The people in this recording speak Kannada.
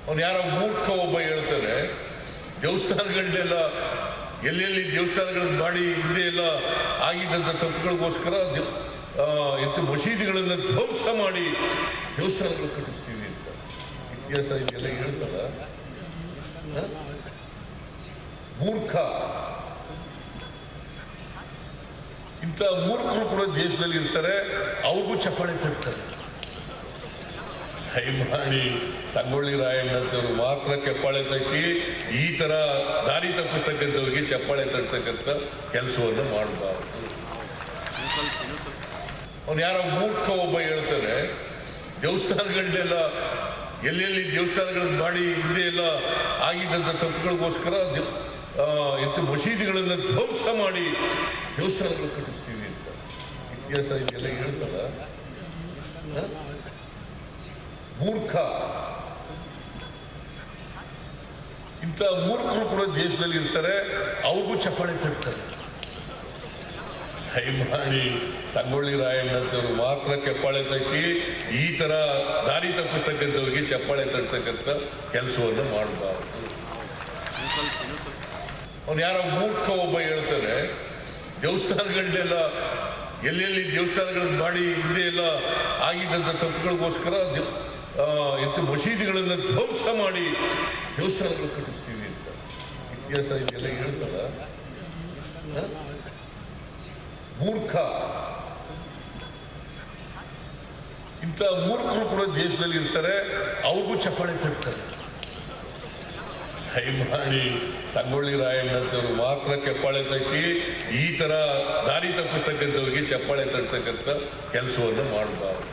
ಅವನು ಯಾರೋ ಮೂರ್ಖ ಒಬ್ಬ ಹೇಳ್ತಾನೆ, ದೇವಸ್ಥಾನಗಳನ್ನೆಲ್ಲ ಎಲ್ಲೆಲ್ಲಿ ದೇವಸ್ಥಾನಗಳನ್ನು ಮಾಡಿ ಹಿಂದೆ ಎಲ್ಲ ಆಗಿದ್ದಂಥ ತಪ್ಪುಗಳಿಗೋಸ್ಕರ ಮಸೀದಿಗಳನ್ನು ಧ್ವಂಸ ಮಾಡಿ ದೇವಸ್ಥಾನಗಳು ಕಟ್ಟಿಸ್ತೀವಿ ಅಂತ. ಇತಿಹಾಸ ಇದೆಲ್ಲ ಹೇಳ್ತದ? ಮೂರ್ಖ. ಇಂಥ ಮೂರ್ಖರು ಕೂಡ ದೇಶದಲ್ಲಿ ಇರ್ತಾರೆ, ಅವ್ರಿಗೂ ಚಪ್ಪಾಳೆ ತಟ್ತಾರೆ. ದಯಮಾಡಿ ಸಂಗೊಳ್ಳಿ ರಾಯಣ್ಣಂತವ್ರು ಮಾತ್ರ ಚಪ್ಪಾಳೆ ತಟ್ಟಿ ಈ ತರ ದಾರಿ ತಪ್ಪಿಸ್ತಕ್ಕಂಥವ್ರಿಗೆ ಚಪ್ಪಾಳೆ ತಟ್ಟತಕ್ಕಂಥ ಕೆಲಸವನ್ನು ಮಾಡಬಾರ್ದು. ಅವನು ಯಾರೋ ಮೂರ್ಖ ಒಬ್ಬ ಹೇಳ್ತಾನೆ, ದೇವಸ್ಥಾನಗಳನ್ನೆಲ್ಲ ಎಲ್ಲೆಲ್ಲಿ ದೇವಸ್ಥಾನಗಳನ್ನು ಮಾಡಿ ಹಿಂದೆ ಎಲ್ಲ ಆಗಿದ್ದಂಥ ತಪ್ಪುಗಳಿಗೋಸ್ಕರ ಮಸೀದಿಗಳನ್ನು ಧ್ವಂಸ ಮಾಡಿ ದೇವಸ್ಥಾನಗಳು ಕಟ್ಟಿಸ್ತೀವಿ ಅಂತ. ಇತಿಹಾಸ ಇದೆಲ್ಲ ಹೇಳ್ತದ? ಮೂರ್ಖ. ಇಂಥ ಮೂರ್ಖರು ಕೂಡ ದೇಶದಲ್ಲಿ ಇರ್ತಾರೆ, ಅವ್ರಿಗೂ ಚಪ್ಪಾಳೆ ತಟ್ತಾರೆ. ದಯಮಾಡಿ ಸಂಗೊಳ್ಳಿ ರಾಯಣ್ಣಂತವ್ರು ಮಾತ್ರ ಚಪ್ಪಾಳೆ ತಟ್ಟಿ ಈ ತರ ದಾರಿ ತಪ್ಪಿಸ್ತಕ್ಕಂಥವ್ರಿಗೆ ಚಪ್ಪಾಳೆ ತಟ್ಟತಕ್ಕಂಥ ಕೆಲಸವನ್ನು ಮಾಡಬಾರ್ದು. ಅವನು ಯಾರೋ ಮೂರ್ಖ ಒಬ್ಬ ಹೇಳ್ತಾನೆ, ದೇವಸ್ಥಾನಗಳನ್ನೆಲ್ಲ ಎಲ್ಲೆಲ್ಲಿ ದೇವಸ್ಥಾನಗಳನ್ನು ಮಾಡಿ ಹಿಂದೆ ಎಲ್ಲ ಆಗಿದ್ದಂಥ ತಪ್ಪುಗಳಿಗೋಸ್ಕರ ಮಸೀದಿಗಳನ್ನು ಧ್ವಂಸ ಮಾಡಿ ದೇವಸ್ಥಾನಗಳು ಕಟ್ಟಿಸ್ತೀವಿ ಅಂತ. ಇತಿಹಾಸ ಇದೆಲ್ಲ ಹೇಳ್ತದ? ಮೂರ್ಖ. ಇಂಥ ಮೂರ್ಖರು ಕೂಡ ದೇಶದಲ್ಲಿ ಇರ್ತಾರೆ, ಅವ್ರಿಗೂ ಚಪ್ಪಾಳೆ ತಟ್ತಾರೆ. ದಯಮಾಡಿ ಸಂಗೊಳ್ಳಿ ರಾಯಣ್ಣಂತವ್ರು ಮಾತ್ರ ಚಪ್ಪಾಳೆ ತಟ್ಟಿ ಈ ತರ ದಾರಿ ತಪ್ಪಿಸ್ತಕ್ಕಂಥವ್ರಿಗೆ ಚಪ್ಪಾಳೆ ತಟ್ಟತಕ್ಕಂಥ ಕೆಲಸವನ್ನು ಮಾಡಬಾರ್ದು.